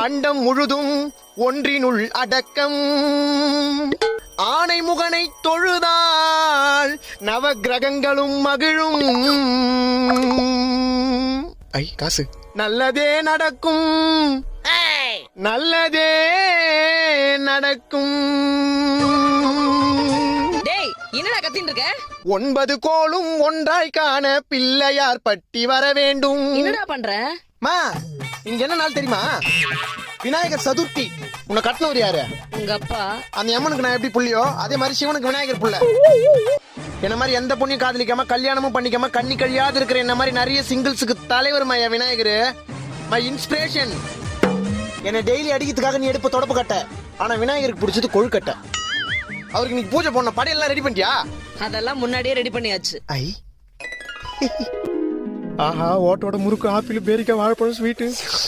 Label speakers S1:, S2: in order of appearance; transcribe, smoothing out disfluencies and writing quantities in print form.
S1: அண்டம் முழுதும் ஒன்றினுள் அடக்கம். ஆனை முகனை தொழுதால் நவ கிரகங்களும் மகிழும். ஐ காசு. நல்லதே நடக்கும், நல்லதே நடக்கும்.
S2: என்னடா கத்தின்னு இருக்க?
S1: 9 கோளும் ஒன்றாய் காண பிள்ளையார் பட்டி வர வேண்டும்.
S2: என்னடா பண்ற?
S1: மா இங்க என்ன நாள் தெரியுமா? விநாயகர் சதுர்த்தி. உன்னை கட்டினவர் யாரு?
S2: உங்க அப்பா.
S1: அந்த அம்மனுக்கு நான் எப்படி புள்ளியோ அதே மாதிரி சிவனுக்கு விநாயகர் புள்ள. என்ன மாதிரி எந்த பொண்ணையும் காதலிக்காம கல்யாணமும் பண்ணிக்காம கண்ணி கழியாது இருக்கிற என்ன மாதிரி நிறைய சிங்கிள்ஸுக்கு தலைவர் மையா விநாயகர். My inspiration. என்னை டெய்லி அடிக்கிறதுக்காக நீ எடுப்ப தொடப்பு கட்ட, ஆனா விநாயகருக்கு பிடிச்சது கொழுக்கட்டை. அவருக்கு நீ பூஜை பண்ண படையெல்லாம் ரெடி பண்ணிட்டியா?
S2: அதெல்லாம் முன்னாடியே ரெடி பண்ணியாச்சு.
S1: ஐ ஆஹா, ஓட்டோட முறுக்கு, ஆப்பிள், பேரிக்காய், வாழைப்பழம், ஸ்வீட்டு.